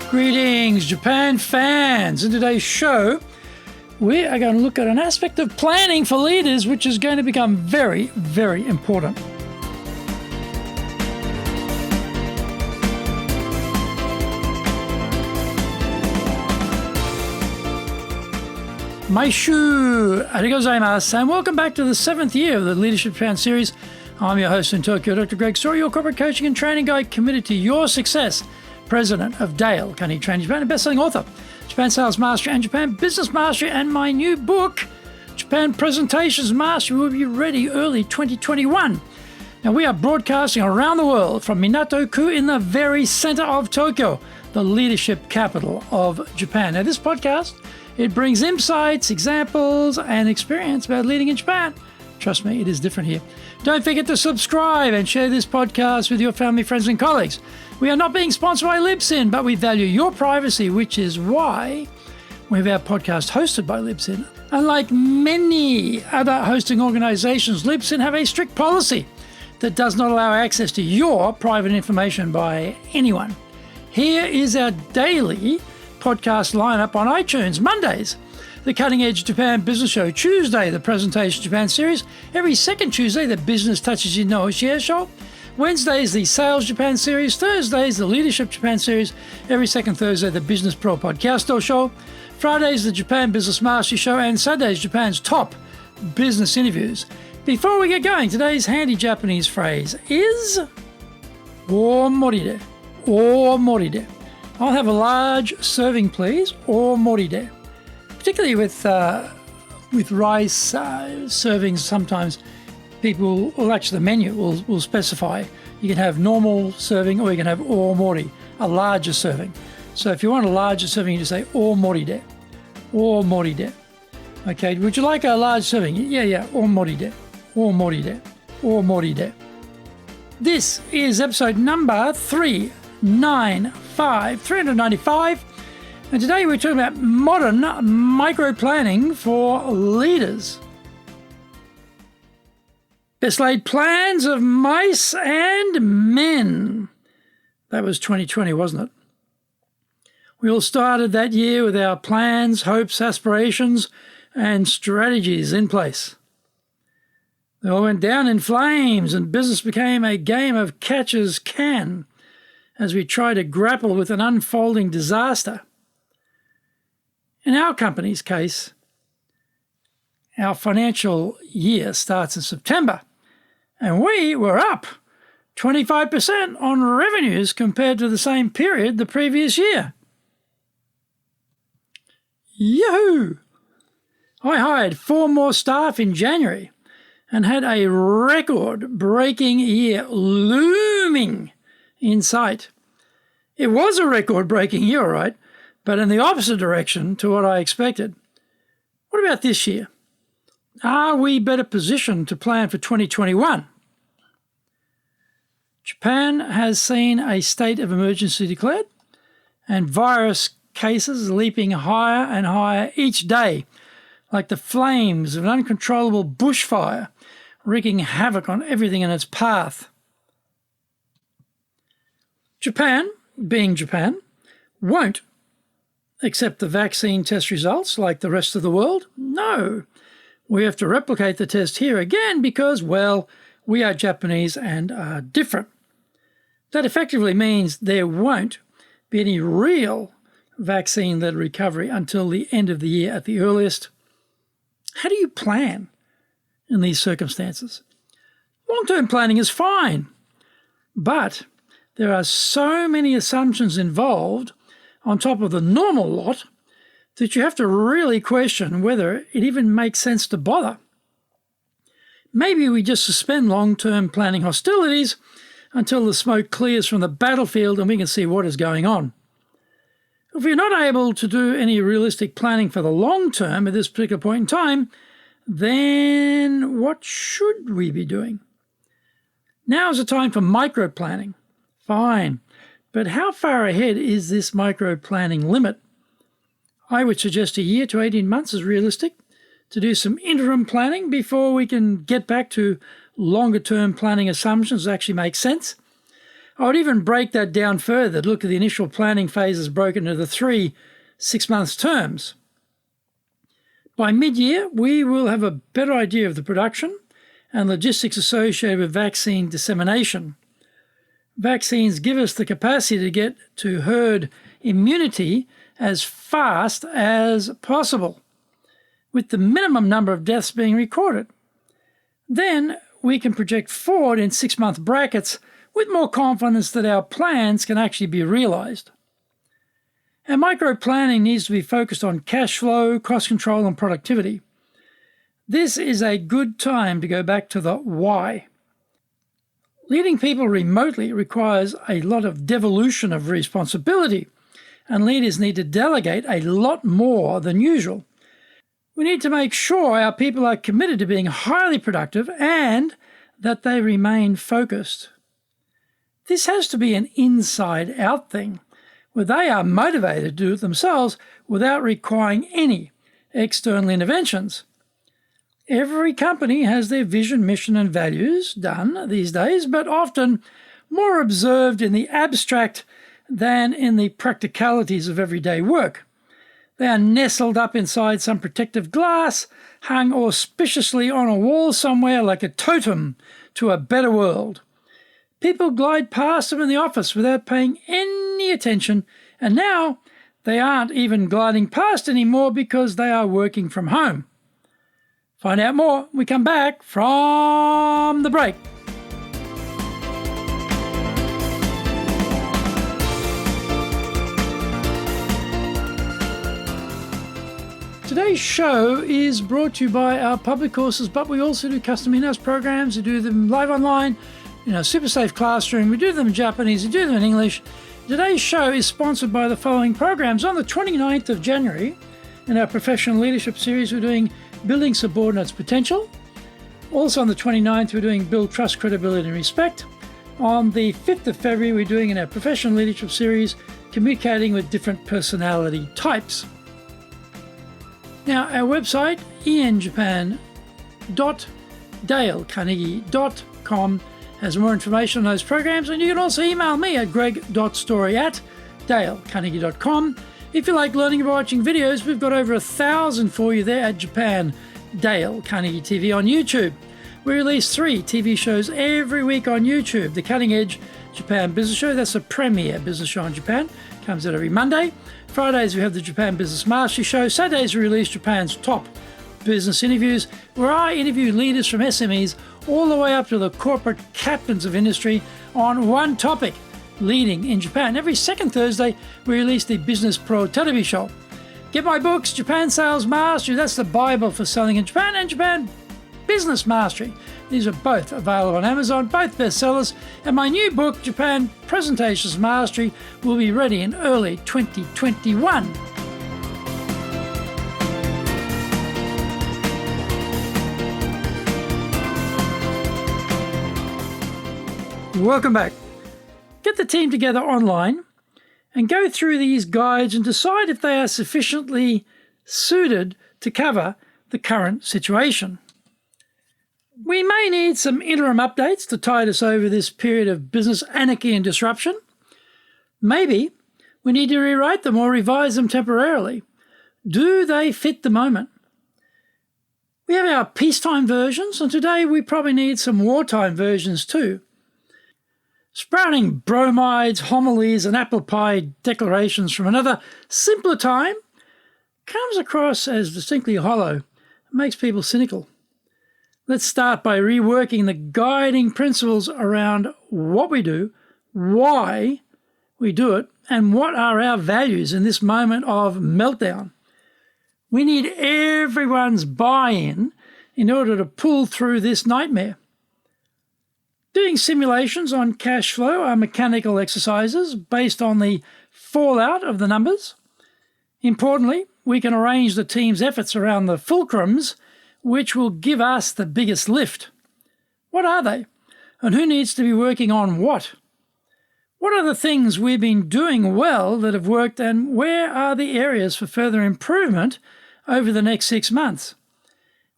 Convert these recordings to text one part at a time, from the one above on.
Greetings, Japan fans. In today's show, we are going to look at an aspect of planning for leaders which is going to become very, very important. Maishu arigatou gozaimasu, and welcome back to the 7th year of the Leadership Japan series. I'm your host in Tokyo, Dr. Greg Story, your corporate coaching and training guide committed to your success. President of Dale Carnegie Training Japan, and best-selling author, Japan Sales Mastery and Japan Business Mastery, and my new book, Japan Presentations Mastery, will be ready early 2021. Now, we are broadcasting around the world from Minato-ku in the very center of Tokyo, the leadership capital of Japan. Now, this podcast, it brings insights, examples, and experience about leading in Japan. Trust me, it is different here. Don't forget to subscribe and share this podcast with your family, friends, and colleagues. We are not being sponsored by Libsyn, but we value your privacy, which is why we have our podcast hosted by Libsyn. Unlike many other hosting organizations, Libsyn have a strict policy that does not allow access to your private information by anyone. Here is our daily podcast lineup on iTunes. Mondays, the Cutting Edge Japan Business Show. Tuesday, the Presentation Japan series. Every second Tuesday, the Business Touches You Know Share Show. Wednesdays, the Sales Japan series. Thursdays, the Leadership Japan series. Every second Thursday, the Business Pro Podcast Show. Fridays, the Japan Business Mastery Show. And Saturdays, Japan's top business interviews. Before we get going, today's handy Japanese phrase is omoride. Omoride. I'll have a large serving, please. Omoride. Particularly with rice servings, sometimes people, well, actually the menu will specify you can have normal serving or you can have omori, a larger serving. So if you want a larger serving, you just say omoride, omoride. Okay, would you like a large serving? Yeah, omoride, omoride, omoride. This is episode number 395, and today we're talking about modern micro-planning for leaders. Best laid plans of mice and men. That was 2020, wasn't it? We all started that year with our plans, hopes, aspirations, and strategies in place. They all went down in flames, and business became a game of catch as can as we tried to grapple with an unfolding disaster. In our company's case, our financial year starts in September, and we were up 25% on revenues compared to the same period the previous year. Yahoo! I hired 4 more staff in January and had a record-breaking year looming in sight. It was a record-breaking year, all right, but in the opposite direction to what I expected. What about this year? Are we better positioned to plan for 2021? Japan has seen a state of emergency declared, and virus cases leaping higher and higher each day, like the flames of an uncontrollable bushfire, wreaking havoc on everything in its path. Japan, being Japan, won't accept the vaccine test results like the rest of the world. No. We have to replicate the test here again because, well, we are Japanese and are different. That effectively means there won't be any real vaccine-led recovery until the end of the year at the earliest. How do you plan in these circumstances? Long-term planning is fine, but there are so many assumptions involved on top of the normal lot that you have to really question whether it even makes sense to bother. Maybe we just suspend long-term planning hostilities until the smoke clears from the battlefield and we can see what is going on. If we're not able to do any realistic planning for the long term at this particular point in time, then what should we be doing? Now is the time for micro-planning. Fine, but how far ahead is this micro-planning limit? I would suggest a year to 18 months is realistic to do some interim planning before we can get back to longer-term planning assumptions that actually make sense. I would even break that down further. Look at the initial planning phases broken into 3 6-month terms. By mid-year, we will have a better idea of the production and logistics associated with vaccine dissemination. Vaccines give us the capacity to get to herd immunity as fast as possible, with the minimum number of deaths being recorded. Then we can project forward in 6-month brackets with more confidence that our plans can actually be realised. Our micro planning needs to be focused on cash flow, cost control and productivity. This is a good time to go back to the why. Leading people remotely requires a lot of devolution of responsibility, and leaders need to delegate a lot more than usual. We need to make sure our people are committed to being highly productive and that they remain focused. This has to be an inside-out thing, where they are motivated to do it themselves without requiring any external interventions. Every company has their vision, mission, and values done these days, but often more observed in the abstract than in the practicalities of everyday work. They are nestled up inside some protective glass, hung auspiciously on a wall somewhere like a totem to a better world. People glide past them in the office without paying any attention, and now they aren't even gliding past anymore because they are working from home. Find out more when we come back from the break. Today's show is brought to you by our public courses, but we also do custom in-house programs. We do them live online in our super safe classroom. We do them in Japanese. We do them in English. Today's show is sponsored by the following programs. On the 29th of January, in our professional leadership series, we're doing Building Subordinates Potential. Also on the 29th, we're doing Build Trust, Credibility and Respect. On the 5th of February, we're doing in our professional leadership series, Communicating with Different Personality Types. Now, our website, enjapan.dalecarnegie.com, has more information on those programs, and you can also email me at greg.story@dalecarnegie.com. If you like learning about watching videos, we've got over 1,000 for you there at Japan Dale Carnegie TV on YouTube. We release 3 TV shows every week on YouTube. The Cutting Edge Japan Business Show, that's a premier business show in Japan, comes out every Monday. Fridays we have the Japan Business Mastery Show. Saturdays we release Japan's top business interviews, where I interview leaders from SMEs all the way up to the corporate captains of industry on one topic, leading in Japan. Every second Thursday we release the Business Pro Television Show. Get my books, Japan Sales Mastery, that's the Bible for selling in Japan, and Japan Business Mastery. These are both available on Amazon, both bestsellers, and my new book, Japan Presentations Mastery, will be ready in early 2021. Welcome back. Get the team together online and go through these guides and decide if they are sufficiently suited to cover the current situation. We may need some interim updates to tide us over this period of business anarchy and disruption. Maybe we need to rewrite them or revise them temporarily. Do they fit the moment? We have our peacetime versions, and today we probably need some wartime versions too. Sprouting bromides, homilies, and apple pie declarations from another simpler time comes across as distinctly hollow. It makes people cynical. Let's start by reworking the guiding principles around what we do, why we do it, and what are our values in this moment of meltdown. We need everyone's buy-in in order to pull through this nightmare. Doing simulations on cash flow are mechanical exercises based on the fallout of the numbers. Importantly, we can arrange the team's efforts around the fulcrums which will give us the biggest lift. What are they? And who needs to be working on what? What are the things we've been doing well that have worked, and where are the areas for further improvement over the next 6 months?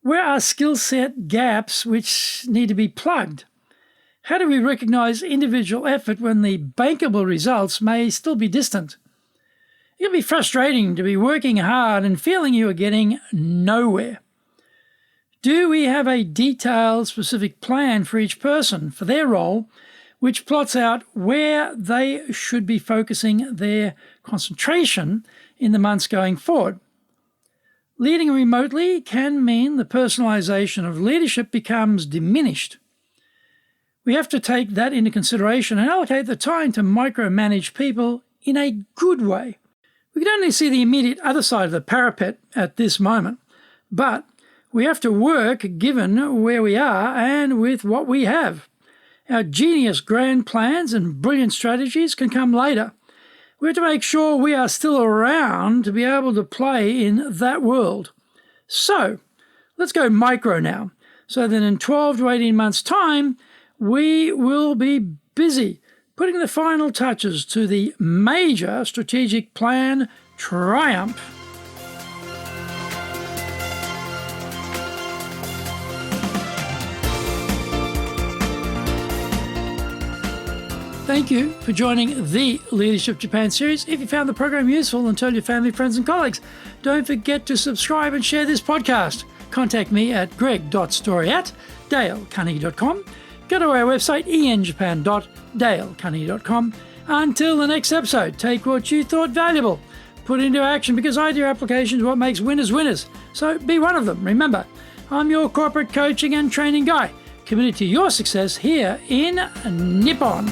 Where are skill set gaps which need to be plugged? How do we recognize individual effort when the bankable results may still be distant? It can be frustrating to be working hard and feeling you are getting nowhere. Do we have a detailed, specific plan for each person, for their role, which plots out where they should be focusing their concentration in the months going forward? Leading remotely can mean the personalization of leadership becomes diminished. We have to take that into consideration and allocate the time to micromanage people in a good way. We can only see the immediate other side of the parapet at this moment, but we have to work given where we are and with what we have. Our genius grand plans and brilliant strategies can come later. We have to make sure we are still around to be able to play in that world. So, let's go micro now, so that in 12 to 18 months' time, we will be busy putting the final touches to the major strategic plan triumph. Thank you for joining the Leadership Japan series. If you found the program useful, then tell your family, friends and colleagues. Don't forget to subscribe and share this podcast. Contact me at greg.story@dalecarnegie.com. Go to our website, enjapan.dalecarnegie.com. Until the next episode, take what you thought valuable, put it into action, because idea application is what makes winners winners. So be one of them. Remember, I'm your corporate coaching and training guy, committed to your success here in Nippon.